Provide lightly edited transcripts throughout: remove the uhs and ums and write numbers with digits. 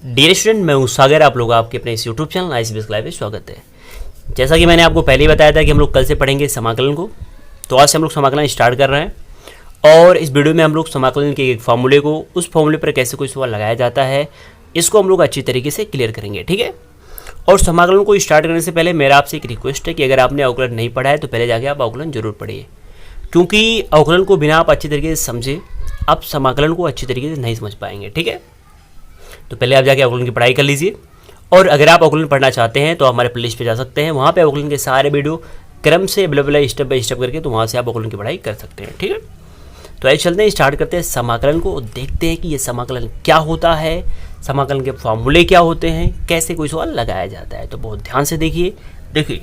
Dear student, मैं हूं सागर। आप लोग आपके अपने इस यूट्यूब चैनल ICBS क्लास में स्वागत है। जैसा कि मैंने आपको पहले ही बताया था कि हम लोग कल से पढ़ेंगे समाकलन को, तो आज से हम लोग समाकलन स्टार्ट कर रहे हैं। और इस वीडियो में हम लोग समाकलन के एक फॉर्मूले को, उस फॉर्मूले पर कैसे कोई सवाल लगाया जाता है, इसको हम लोग अच्छी तरीके से क्लियर करेंगे, ठीक है। और समाकलन को स्टार्ट करने से पहले मेरा आपसे एक रिक्वेस्ट है कि अगर आपने अवकलन नहीं पढ़ा है तो पहले जाके आप अवकलन जरूर पढ़िए, क्योंकि अवकलन को बिना आप अच्छी तरीके से समझे आप समाकलन को अच्छी तरीके से नहीं समझ पाएंगे, ठीक है। तो पहले आप जाके अवकलन की पढ़ाई कर लीजिए। और अगर आप अवकलन पढ़ना चाहते हैं तो हमारे प्लेलिस्ट पे जा सकते हैं, वहाँ पे अवकलन के सारे वीडियो क्रम से अवेलेबल है, स्टेप बाय स्टेप करके, तो वहाँ से आप अवकलन की पढ़ाई कर सकते हैं, ठीक है। तो आइए चलते हैं, स्टार्ट करते हैं समाकलन को, देखते हैं कि ये समाकलन क्या होता है, समाकलन के फॉर्मूले क्या होते हैं, कैसे कोई सवाल लगाया जाता है। तो बहुत ध्यान से देखिए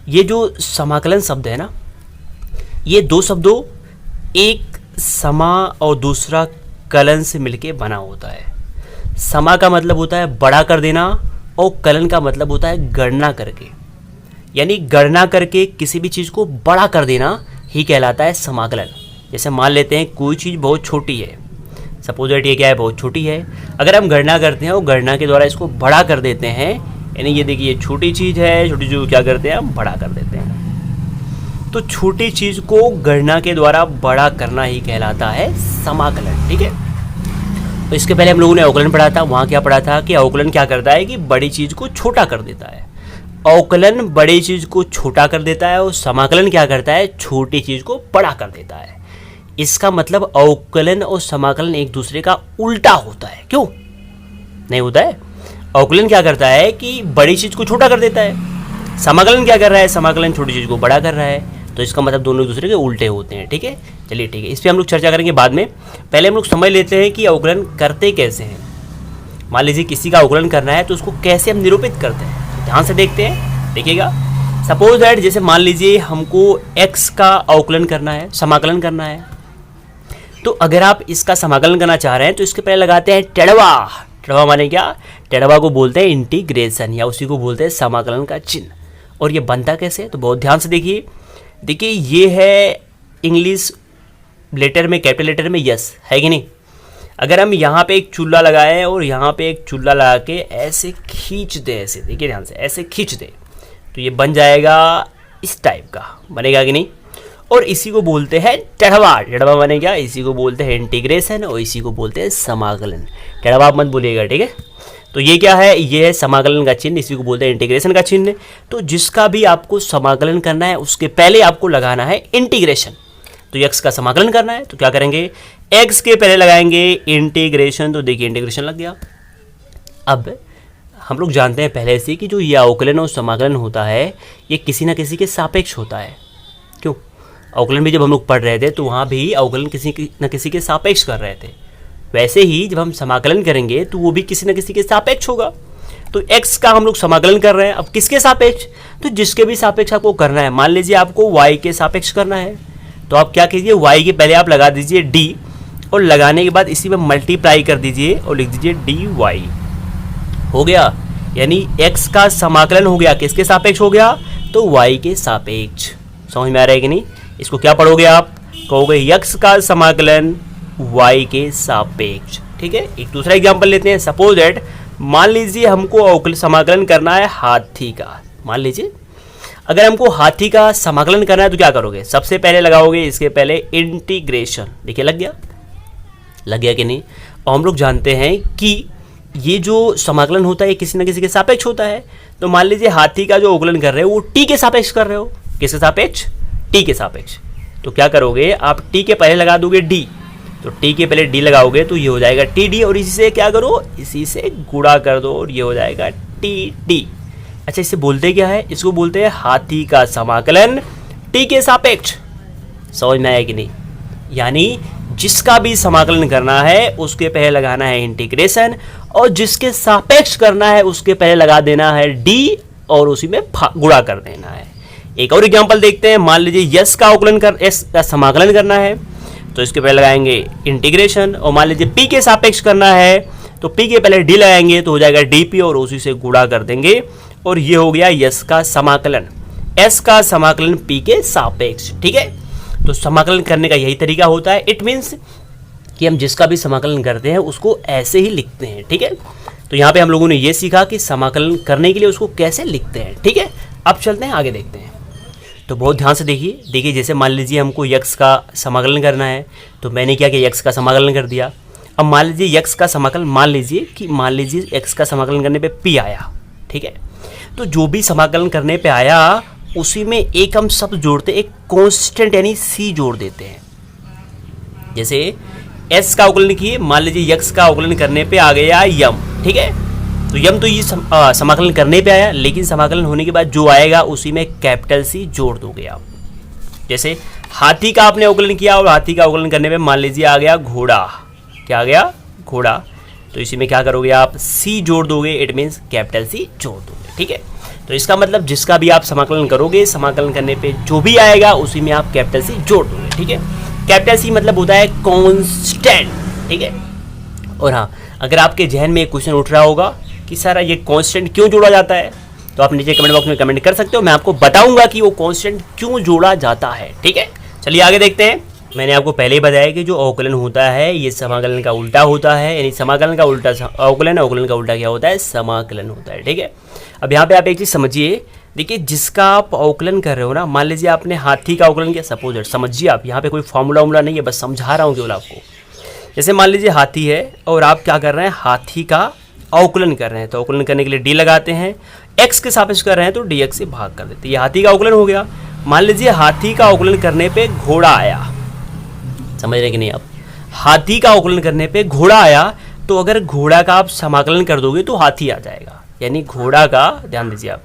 ये जो समाकलन शब्द है ना, ये दो शब्दों, एक समा और दूसरा कलन से मिलके बना होता है। समा का मतलब होता है बड़ा कर देना और कलन का मतलब होता है गणना करके, यानी गणना करके किसी भी चीज़ को बड़ा कर देना ही कहलाता है समाकलन। जैसे मान लेते हैं कोई चीज़ बहुत छोटी है, सपोज दैट ये क्या है, बहुत छोटी है, अगर हम गणना करते हैं और गणना के द्वारा इसको बड़ा कर देते हैं, यानी ये देखिए छोटी चीज़ है, छोटी चीज़ को क्या करते हैं हम बड़ा कर देते हैं। तो छोटी चीज़ को गणना के द्वारा बड़ा करना ही कहलाता है समाकलन, ठीक है। तो इसके पहले हम लोगों ने अवकलन पढ़ा था, वहाँ क्या पढ़ा था कि अवकलन क्या करता है कि बड़ी चीज़ को छोटा कर देता है। अवकलन बड़ी चीज़ को छोटा कर देता है और समाकलन क्या करता है, छोटी चीज़ को बड़ा कर देता है। इसका मतलब अवकलन और समाकलन एक दूसरे का उल्टा होता है, क्यों नहीं होता है। अवकलन क्या करता है कि बड़ी चीज़ को छोटा कर देता है, समाकलन क्या कर रहा है, समाकलन छोटी चीज़ को बड़ा कर रहा है। तो इसका मतलब दोनों एक दूसरे के उल्टे होते हैं, ठीक है। चलिए ठीक है, इस पर हम लोग चर्चा करेंगे बाद में। पहले हम लोग समझ लेते हैं कि अवकलन करते कैसे हैं। मान लीजिए किसी का अवकलन करना है तो उसको कैसे हम निरूपित करते हैं, तो ध्यान से देखते हैं, देखिएगा। सपोज दैट जैसे मान लीजिए हमको x का अवकलन करना है, समाकलन करना है, तो अगर आप इसका समाकलन करना चाह रहे हैं तो इसके पहले लगाते हैं टेढ़वा। टेढ़वा माने क्या, टेढ़वा को बोलते हैं इंटीग्रेशन, या उसी को बोलते हैं समाकलन का चिन्ह। और ये बनता कैसे, तो बहुत ध्यान से देखिए ये है इंग्लिश लेटर में, कैपिटल लेटर में यस है कि नहीं। अगर हम यहाँ पे एक चूल्हा लगाएं और यहाँ पे एक चूल्हा लगा के ऐसे खींच दें, ऐसे देखिए ध्यान से, ऐसे खींच दें, तो ये बन जाएगा इस टाइप का, बनेगा कि नहीं। और इसी को बोलते हैं टेढ़वा। टेढ़वा माने क्या, इसी को बोलते हैं इंटीग्रेशन और इसी को बोलते हैं समाकलन। टेढ़वा आप मत बोलिएगा, ठीक है। तो ये क्या है, ये है समाकलन का चिन्ह, इसी को बोलते हैं इंटीग्रेशन का चिन्ह। तो जिसका भी आपको समाकलन करना है उसके पहले आपको लगाना है इंटीग्रेशन। तो x का समाकलन करना है तो क्या करेंगे, x के पहले लगाएंगे इंटीग्रेशन, तो देखिए इंटीग्रेशन लग गया। अब हम लोग जानते हैं पहले से कि जो ये अवकलन और समाकलन होता है ये किसी न किसी के सापेक्ष होता है, क्यों। अवकलन भी जब हम लोग पढ़ रहे थे तो वहाँ भी अवकलन किसी न किसी के सापेक्ष कर रहे थे, वैसे ही जब हम समाकलन करेंगे तो वो भी किसी न किसी के सापेक्ष होगा। तो x का हम लोग समाकलन कर रहे हैं, अब किसके सापेक्ष, तो जिसके भी सापेक्ष आपको करना है। मान लीजिए आपको y के सापेक्ष करना है, तो आप क्या कीजिए, y के पहले आप लगा दीजिए d, और लगाने के बाद इसी में मल्टीप्लाई कर दीजिए और लिख दीजिए dy, हो गया। यानी x का समाकलन हो गया, किसके सापेक्ष हो गया, तो y के सापेक्ष। समझ में आ रहा है कि नहीं। इसको क्या पढ़ोगे आप, कहोगे x का समाकलन y के सापेक्ष, ठीक है। एक दूसरा एग्जाम्पल लेते हैं। सपोज दैट मान लीजिए हमको अवकलन समाकलन करना है हाथी का। मान लीजिए अगर हमको हाथी का समाकलन करना है तो क्या करोगे, सबसे पहले लगाओगे इसके पहले इंटीग्रेशन। देखिए लग गया कि नहीं। और हम लोग जानते हैं कि ये जो समाकलन होता है किसी न किसी के सापेक्ष होता है। तो मान लीजिए हाथी का जो अवकलन कर रहे हो वो t के सापेक्ष कर रहे हो, किसके सापेक्ष, t के सापेक्ष। तो क्या करोगे आप, t के पहले लगा दोगे d, तो t के पहले d लगाओगे तो ये हो जाएगा td, और इसी से क्या करो, इसी से गुणा कर दो और ये हो जाएगा td। अच्छा, इसे बोलते क्या है, इसको बोलते हैं हाथी का समाकलन t के सापेक्ष। समझ में आया कि नहीं। यानी जिसका भी समाकलन करना है उसके पहले लगाना है इंटीग्रेशन, और जिसके सापेक्ष करना है उसके पहले लगा देना है d और उसी में गुणा कर देना है। एक और एग्जांपल देखते हैं। मान लीजिए यस का समाकलन करना है तो इसके पहले लगाएंगे इंटीग्रेशन, और मान लीजिए p के सापेक्ष करना है तो p के पहले d लगाएंगे तो हो जाएगा dp और उसी से गुणा कर देंगे, और ये हो गया यस का समाकलन, s का समाकलन p के सापेक्ष, ठीक है। तो समाकलन करने का यही तरीका होता है। इट मीन्स कि हम जिसका भी समाकलन करते हैं उसको ऐसे ही लिखते हैं, ठीक है। तो यहाँ पे हम लोगों ने ये सीखा कि समाकलन करने के लिए उसको कैसे लिखते हैं। ठीक है, अब चलते हैं आगे, देखते हैं। तो बहुत ध्यान से देखिए जैसे मान लीजिए हमको यक्स का समाकलन करना है, तो मैंने क्या किया, यक्स का समाकलन कर दिया। अब मान लीजिए यक्स का समाकलन, मान लीजिए यक्स का समाकलन करने पे पी आया। ठीक है, तो जो भी समाकलन करने पे आया उसी में एक हम शब्द जोड़ते, एक कांस्टेंट यानी सी जोड़ देते हैं। जैसे एस का अवकलन किए, मान लीजिए यक्स का अवकलन करने पे आ गया यम। ठीक है, तो यम तो ये समाकलन करने पे आया, लेकिन समाकलन होने के बाद जो आएगा उसी में कैपिटल सी जोड़ दोगे आप। जैसे हाथी का आपने अवकलन किया और हाथी का अवकलन करने पे मान लीजिए आ गया घोड़ा। क्या आ गया, घोड़ा। तो इसी में क्या करोगे आप, सी जोड़ दोगे, इट मीन्स कैपिटल सी जोड़ दोगे। ठीक है, तो इसका मतलब जिसका भी आप समाकलन करोगे, समाकलन करने पे जो भी आएगा उसी में आप कैपिटल सी जोड़ दोगे। ठीक है, कैपिटल सी मतलब होता है कांस्टेंट। ठीक है, और हाँ, अगर आपके जहन में एक क्वेश्चन उठ रहा होगा कि सर ये कांस्टेंट क्यों जोड़ा जाता है, तो आप नीचे कमेंट बॉक्स में कमेंट कर सकते हो, मैं आपको बताऊंगा कि वो कांस्टेंट क्यों जोड़ा जाता है। ठीक है, चलिए आगे देखते हैं। मैंने आपको पहले ही बताया कि जो अवकलन होता है ये समाकलन का उल्टा होता है, यानी समाकलन का उल्टा अवकलन, अवकलन का उल्टा क्या होता है, समाकलन होता है। ठीक है, अब यहाँ पे आप एक चीज़ समझिए, देखिए जिसका आप अवकलन कर रहे हो ना, मान लीजिए आपने हाथी का अवकलन किया, सपोज समझिए आप, यहाँ पे कोई फॉर्मूला वॉर्मूला नहीं है, बस समझा रहा हूँ केवल आपको। जैसे मान लीजिए हाथी है और आप क्या कर रहे हैं, हाथी का अवकलन कर रहे हैं, तो अवकलन करने के लिए डी लगाते हैं, एक्स के सापेक्ष कर रहे हैं तो डी एक्स से भाग कर देते हैं, ये हाथी का अवकलन हो गया। मान लीजिए हाथी का अवकलन करने पे घोड़ा आया, समझ रहे कि नहीं आप, हाथी का अवकलन करने पे घोड़ा आया, तो अगर घोड़ा का आप समाकलन कर दोगे तो हाथी आ जाएगा, यानी घोड़ा का, ध्यान दीजिए आप,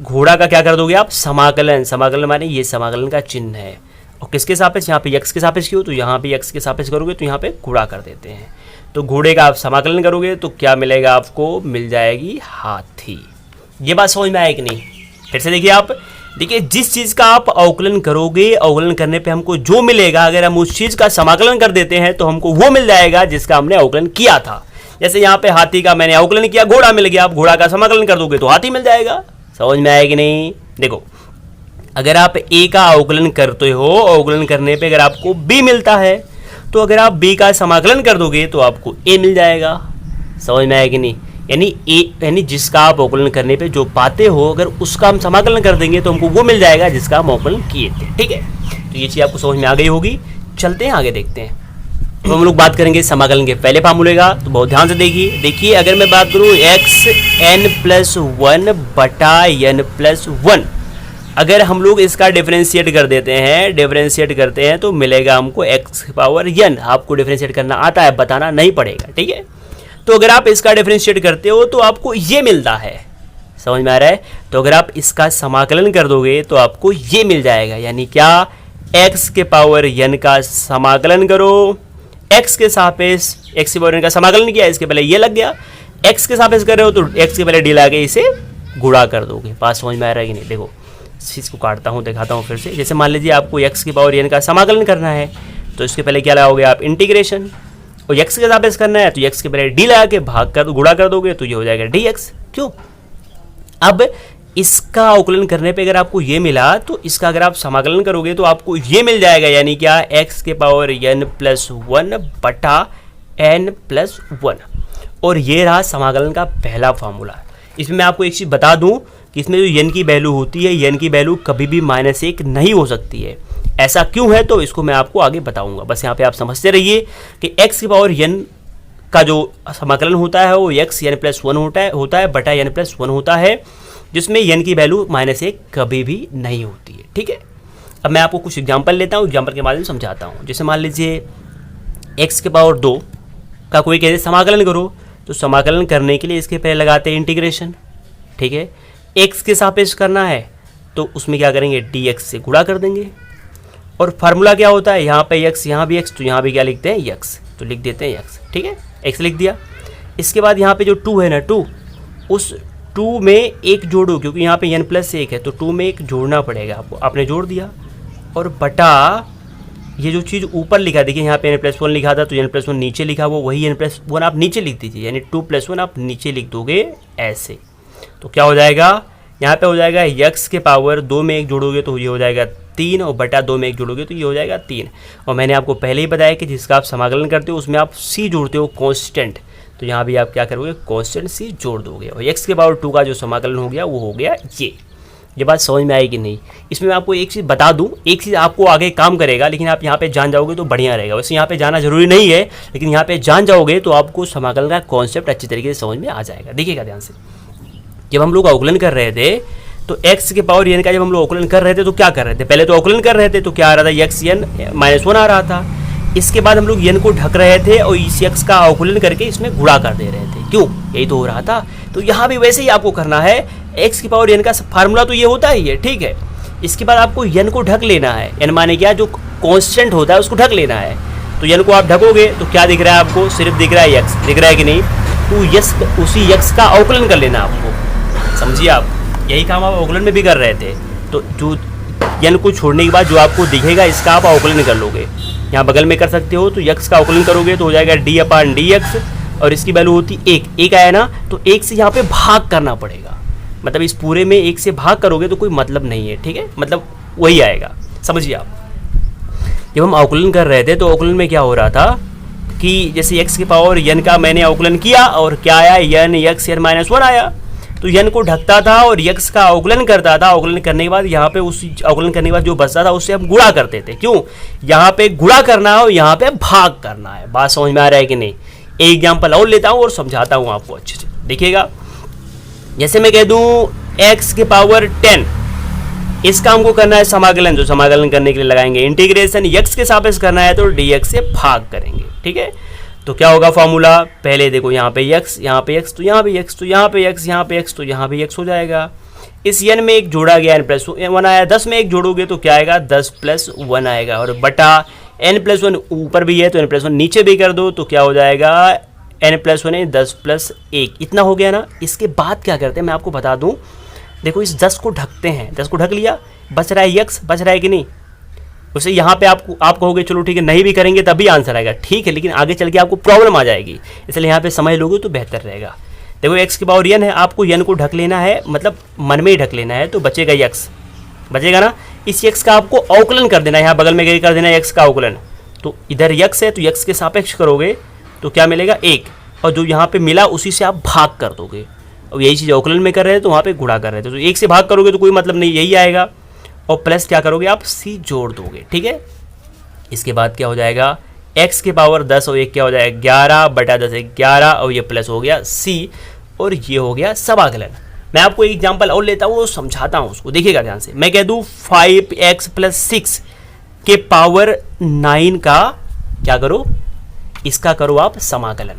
घोड़ा का क्या कर दोगे आप, समाकलन। समाकलन माने ये समाकलन का चिन्ह है, और किसके सापेक्ष, यहाँ पे यक्स के सापेक्ष क्यों, तो यहाँ पे यक्स के सापेक्ष करोगे तो यहाँ पे घोड़ा कर देते हैं, तो घोड़े का आप समाकलन करोगे तो क्या मिलेगा आपको, मिल जाएगी हाथी। ये बात समझ में आए कि नहीं, फिर से देखिए आप, देखिए जिस चीज़ का आप अवकलन करोगे, अवकलन करने पे हमको जो मिलेगा, अगर हम उस चीज़ का समाकलन कर देते हैं तो हमको वो मिल जाएगा जिसका हमने अवकलन किया था। जैसे यहाँ पे हाथी का मैंने अवकलन किया, घोड़ा मिल गया, आप घोड़ा का समाकलन कर दोगे तो हाथी मिल जाएगा। समझ में आएगी नहीं, देखो अगर आप ए का अवकलन करते हो, अवकलन करने पे अगर आपको बी मिलता है, तो अगर आप बी का समाकलन कर दोगे तो आपको ए मिल जाएगा। समझ में आएगी नहीं, यानी ए यानी जिसका आप अवकलन करने पे जो पाते हो, अगर उसका हम समाकलन कर देंगे तो हमको वो मिल जाएगा जिसका हम अवकलन किए थे। ठीक है, तो ये चीज़ आपको समझ में आ गई होगी। चलते हैं आगे, देखते हैं। तो हम लोग बात करेंगे समाकलन के पहले फार्मूले का, तो बहुत ध्यान से देखिए अगर मैं बात करूँ एक्स एन प्लस वन बटा एन प्लस वन, अगर हम लोग इसका डिफरेंशिएट कर देते हैं, डिफरेंशिएट करते हैं तो मिलेगा हमको एक्स पावर एन। आपको डिफरेंशिएट करना आता है, बताना नहीं पड़ेगा। ठीक है, तो अगर आप इसका डिफरेंशिएट करते हो तो आपको ये मिलता है, समझ में आ रहा है। तो अगर आप इसका समाकलन कर दोगे तो आपको ये मिल जाएगा, यानी क्या, एक्स के पावर एन का समाकलन करो, एक्स के सापेक्ष, एक्स के पावर एन का समाकलन किया, इसके पहले ये लग गया, एक्स के सापेक्ष कर रहे हो तो एक्स के पहले डी ला के इसे गुणा कर दोगे। बात समझ में आ रहा है कि नहीं, देखो इस चीज़ को काटता हूँ, दिखाता हूँ फिर से। जैसे मान लीजिए आपको एक्स की पावर एन का समाकलन करना है, तो इसके पहले क्या लगाओगे आप, इंटीग्रेशन, और एक्स के सापेक्ष करना है तो एक्स के पहले डी लगा के भाग कर गुणा कर दोगे तो ये हो जाएगा डी एक्स। क्यों, अब इसका अवकलन करने पे अगर आपको ये मिला तो इसका अगर आप समाकलन करोगे तो आपको ये मिल जाएगा, यानी क्या, एक्स के पावर एन प्लस वन बटा एन प्लस वन। और ये रहा समाकलन का पहला फार्मूला। इसमें मैं आपको एक चीज़ बता दूं कि इसमें जो एन की वैल्यू होती है, एन की वैल्यू कभी भी -1 नहीं हो सकती है। ऐसा क्यों है तो इसको मैं आपको आगे बताऊंगा, बस यहाँ पे आप समझते रहिए कि एक्स की पावर एन का जो समाकलन होता है वो एक्स एन प्लस वन होता है बटा एन प्लस वन होता है, जिसमें एन की वैल्यू -1 कभी भी नहीं होती है। ठीक है, अब मैं आपको कुछ एग्जांपल लेता हूँ, एग्जांपल के माध्यम से समझाता हूँ। जैसे मान लीजिए एक्स के पावर 2 का कोई कहते समाकलन करो, तो समाकलन करने के लिए इसके पहले लगाते हैं इंटीग्रेशन। ठीक है, एक्स के सापेक्ष करना है तो उसमें क्या करेंगे, डी एक्स से गुणा कर देंगे। और फार्मूला क्या होता है, यहाँ पे एक्स, यहाँ भी एक्स, तो यहाँ भी क्या लिखते हैं, एक्स, तो लिख देते हैं एक्स। ठीक है, एक्स लिख दिया। इसके बाद यहाँ पे जो 2 है ना, 2, उस 2 में एक जोड़ो, क्योंकि यहाँ पे n प्लस 1 है तो 2 में एक जोड़ना पड़ेगा आपको, आपने जोड़ दिया। और बटा ये जो चीज़ ऊपर लिखा, देखिए यहाँ पे n प्लस 1 लिखा था तो n प्लस 1 नीचे लिखा, वो वही n प्लस 1 आप नीचे लिख दीजिए, यानी 2 प्लस 1 आप नीचे लिख दोगे ऐसे। तो क्या हो जाएगा, यहाँ पे हो जाएगा x के पावर 2 में एक जोड़ोगे तो ये हो जाएगा 3, और बटा 2 में एक जोड़ोगे तो ये हो जाएगा 3। और मैंने आपको पहले ही बताया कि जिसका आप समाकलन करते हो उसमें आप c जोड़ते हो कांस्टेंट, तो यहाँ भी आप क्या करोगे, कांस्टेंट सी जोड़ दोगे और x के पावर 2 का जो समाकलन हो गया वो हो गया ये बात समझ में आई कि नहीं। इसमें मैं आपको एक चीज़ बता दूं, एक चीज़ आपको आगे काम करेगा, लेकिन आप यहाँ पे जान जाओगे तो बढ़िया रहेगा। वैसे यहाँ पे जाना जरूरी नहीं है, लेकिन यहाँ पे जान जाओगे तो आपको समाकलन का कॉन्सेप्ट अच्छी तरीके से समझ में आ जाएगा। देखिएगा ध्यान से, जब हम लोग अवकलन कर रहे थे तो x के पावर n का जब हम लोग अवकलन कर रहे थे तो क्या कर रहे थे, पहले तो अवकलन कर रहे थे तो क्या आ रहा था, x n -1 आ रहा था। इसके बाद हम लोग n को ढक रहे थे और इस x का अवकलन करके इसमें गुणा कर दे रहे थे, क्यों, यही तो हो रहा था। तो यहाँ भी वैसे ही आपको करना है, x की पावर n का फार्मूला तो ये होता ही है, ठीक है। इसके बाद आपको n को ढक लेना है, n माने क्या, जो कांस्टेंट होता है उसको ढक लेना है। तो n को आप ढकोगे तो क्या दिख रहा है आपको, सिर्फ दिख रहा है x, दिख रहा है कि नहीं, तो उसी x का अवकलन कर लेना आपको, समझिए आप, यही काम आप अवकलन में भी कर रहे थे। तो जो n को छोड़ने के बाद जो आपको दिखेगा इसका आप अवकलन कर लोगे, यहाँ बगल में कर सकते हो। तो x का अवकलन करोगे तो हो जाएगा d/dx और इसकी वैल्यू होती 1 आया ना, तो 1 से यहाँ पे भाग करना पड़ेगा, मतलब इस पूरे में 1 से भाग करोगे तो कोई मतलब नहीं है, ठीक है, मतलब वही आएगा, समझिए आप। जब हम अवकलन कर रहे थे तो अवकलन में क्या हो रहा था कि जैसे x की पावर n का मैंने अवकलन किया और क्या आया, n x n -1 आया। तो n को ढकता था और x का अवकलन करता था, अवकलन करने के बाद यहाँ पे उस अवकलन करने के बाद जो बचता था उससे हम गुणा करते थे, क्यों, यहाँ पे गुणा करना है और यहाँ पे भाग करना है। बात समझ में आ रहा है कि नहीं। एक एग्जाम्पल और लेता हूँ और समझाता हूँ आपको अच्छे से, देखिएगा। जैसे मैं कह दूँ x के पावर 10, इसका हमको करना है समाकलन, जो समाकलन करने के लिए लगाएंगे इंटीग्रेशन, x के सापेक्ष करना है तो dx से भाग करेंगे, ठीक है। तो क्या होगा फॉर्मूला, पहले देखो यहाँ पे x, यहाँ पे x, तो यहाँ भी x, तो यहाँ पे x, यहाँ पे x, तो यहाँ भी x हो जाएगा। इस n में एक जोड़ा गया, n+1 आया, 10 में एक जोड़ोगे तो क्या आएगा, 10+1 आएगा, और बटा n+1 ऊपर भी है तो n+1 नीचे भी कर दो तो क्या हो जाएगा, n+1 है 10+1, इतना हो गया ना। इसके बाद क्या करते हैं मैं आपको बता दूं, देखो इस 10 को ढकते हैं, 10 को ढक लिया, बच रहा है x, बच रहा है कि नहीं। उसे यहाँ पे आप कहोगे चलो ठीक है नहीं भी करेंगे तभी आंसर आएगा, ठीक है, लेकिन आगे चल के आपको प्रॉब्लम आ जाएगी, इसलिए यहाँ पे समझ लोगे तो बेहतर रहेगा। देखो x की पावर n है, आपको n को ढक लेना है, मतलब मन में ही ढक लेना है, तो बचेगा x, बचेगा ना। इस x का आपको अवकलन कर देना है, यहाँ बगल में कर देना है x का अवकलन, तो इधर x है तो x के सापेक्ष करोगे तो क्या मिलेगा 1, और जो यहाँ पे मिला उसी से आप भाग कर दोगे। और यही चीज़ अवकलन में कर रहे हैं तो वहाँ पे गुणा कर रहे थे, तो 1 से भाग करोगे तो कोई मतलब नहीं, यही आएगा, और प्लस क्या करोगे आप c जोड़ दोगे, ठीक है। इसके बाद क्या हो जाएगा, x के पावर 10 और 1 क्या हो जाएगा 11/10 11, और ये प्लस हो गया c, और ये हो गया समाकलन। मैं आपको एक एग्जांपल और लेता हूँ, समझाता हूँ उसको, देखिएगा ध्यान से। मैं कह दूँ 5x + 6 के पावर 9 का क्या करो, इसका करो आप समाकलन।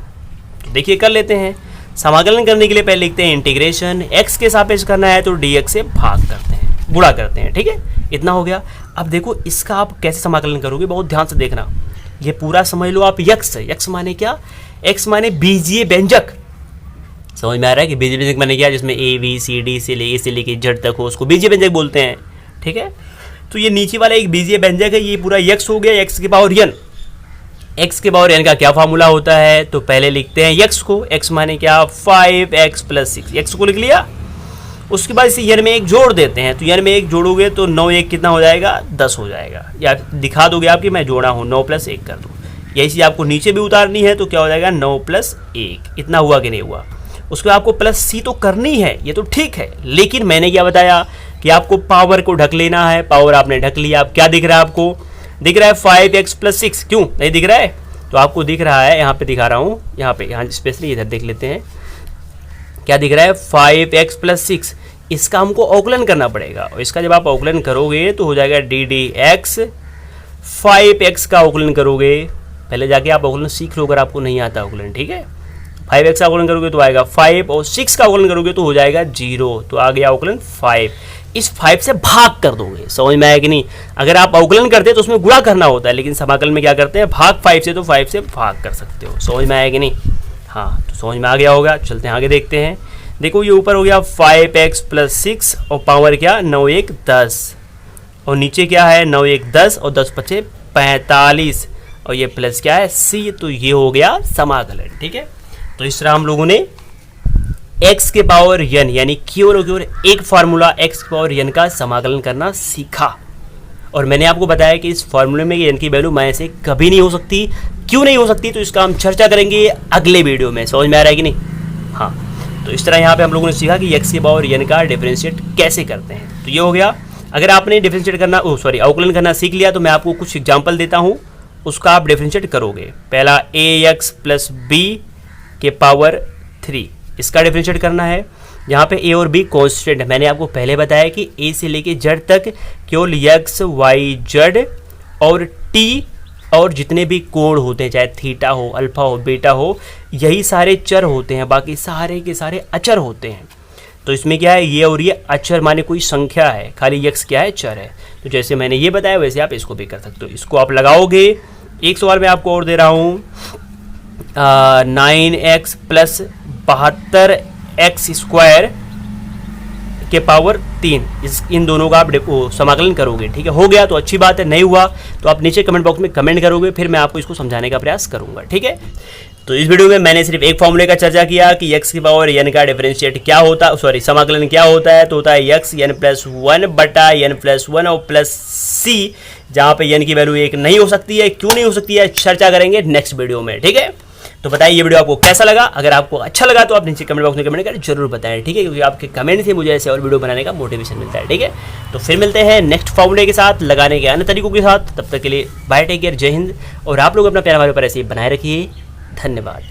तो देखिए कर लेते हैं। समाकलन करने के लिए पहले लिखते हैं इंटीग्रेशन, x के सापेक्ष करना है तो dx से भाग करते हैं, गुणा करते हैं, ठीक है, इतना हो गया। अब देखो इसका आप कैसे समाकलन करोगे, बहुत ध्यान से देखना, ये पूरा समझ लो आप। x माने क्या, x माने बीजीय व्यंजक, समझ में आ रहा है कि बीजीय व्यंजक माने क्या, जिसमें a b c d से लेके z तक हो उसको बीजीय व्यंजक बोलते हैं, ठीक है। तो ये नीचे वाला एक बीजीय व्यंजक है, ये पूरा x हो गया, x के पावर n। x के पावर n का क्या फार्मूला होता है, तो पहले लिखते हैं x को, x माने क्या 5x + 6, x को लिख लिया। उसके बाद इसे n में एक जोड़ देते हैं, तो n में एक जोड़ोगे तो 9 1 कितना हो जाएगा 10 हो जाएगा, या दिखा दोगे आप कि मैं जोड़ा हूँ, 9 + 1 कर दो। यही चीज़ आपको नीचे भी उतारनी है तो क्या हो जाएगा 9 + 1, इतना हुआ कि नहीं हुआ। उसके बाद आपको प्लस c तो करनी है, ये तो ठीक है, लेकिन मैंने क्या बताया कि आपको पावर को ढक लेना है, पावर आपने ढक लिया। अब क्या दिख रहा है आपको, दिख रहा है 5x + 6, क्यों नहीं दिख रहा है, तो आपको दिख रहा है, यहाँ पे दिखा रहा हूँ, यहाँ स्पेशली इधर देख लेते हैं, क्या दिख रहा है 5x + 6, इसका हमको अवकलन करना पड़ेगा, और इसका जब आप अवकलन करोगे तो हो जाएगा ddx। 5x का अवकलन करोगे, पहले जाके आप अवकलन सीख लो अगर आपको नहीं आता अवकलन, ठीक है। 5x का अवकलन करोगे तो आएगा 5, और 6 का अवकलन करोगे तो हो जाएगा 0, तो आ गया अवकलन 5। इस 5 से भाग कर दोगे, समझ में आया कि नहीं। अगर आप अवकलन करते हैं तो उसमें गुणा करना होता है, लेकिन समाकलन में क्या करते हैं, भाग 5 से, तो 5 से भाग कर सकते हो, समझ में आया कि नहीं। हाँ, तो समझ में आ गया होगा, चलते हैं आगे देखते हैं। देखो ये ऊपर हो गया 5x + 6, और पावर क्या 9 1 10, और नीचे क्या है 9 1 10, और 10 5 45, और ये प्लस क्या है c, तो ये हो गया समाकलन, ठीक है। तो इस तरह हम लोगों ने x के पावर n यानी केवल और केवल एक फार्मूला x के पावर n का समाकलन करना सीखा। और मैंने आपको बताया कि इस फॉर्मूले में n की वैल्यू माइनस एक कभी नहीं हो सकती। क्यों नहीं हो सकती, तो इसका हम चर्चा करेंगे अगले वीडियो में। समझ में आ रहा है कि नहीं? हाँ, तो इस तरह यहाँ पे हम लोगों ने सीखा कि x की पावर n का डिफरेंशिएट कैसे करते हैं। तो ये हो गया। अगर आपने डिफरेंशिएट करना अवकलन करना सीख लिया तो मैं आपको कुछ एग्जाम्पल देता हूँ, उसका आप डिफरेंशिएट करोगे। पहला ax प्लस बी के पावर 3, इसका डिफरेंशिएट करना है। यहाँ पे a और b कांस्टेंट है। मैंने आपको पहले बताया कि a से लेके z तक केवल x, y, z और t और जितने भी कोण होते हैं, चाहे थीटा हो, अल्फा हो, बीटा हो, यही सारे चर होते हैं, बाकी सारे के सारे अचर होते हैं। तो इसमें क्या है, ये और ये अचर माने कोई संख्या है, खाली x क्या है, चर है। तो जैसे मैंने ये बताया वैसे आप इसको भी कर सकते हो। इसको आप लगाओगे। एक सवाल मैं आपको और दे रहा हूँ, 9x प्लस 72x स्क्वायर के पावर 3, इन दोनों का आप समाकलन करोगे। ठीक है, हो गया तो अच्छी बात है, नहीं हुआ तो आप नीचे कमेंट बॉक्स में कमेंट करोगे, फिर मैं आपको इसको समझाने का प्रयास करूंगा। ठीक है, तो इस वीडियो में मैंने सिर्फ एक फॉर्मूले का चर्चा किया कि x की पावर n का डिफरेंशिएट क्या होता है, समाकलन क्या होता है। तो होता है x n प्लस 1 बटा n प्लस 1 और प्लस c, जहाँ पे n की वैल्यू 1 नहीं हो सकती है। क्यों नहीं हो सकती है, चर्चा करेंगे नेक्स्ट वीडियो में। ठीक है, तो बताइए ये वीडियो आपको कैसा लगा। अगर आपको अच्छा लगा तो आप नीचे कमेंट बॉक्स में कमेंट कर जरूर बताएं। ठीक है, क्योंकि आपके कमेंट से मुझे ऐसे और वीडियो बनाने का मोटिवेशन मिलता है। ठीक है, तो फिर मिलते हैं नेक्स्ट फॉर्मूले के साथ, लगाने के अन्य तरीकों के साथ। तब तक के लिए बाय, टेक केयर, जय हिंद। और आप लोग अपना प्यार हमारे ऊपर ऐसे ही बनाए रखिए। धन्यवाद।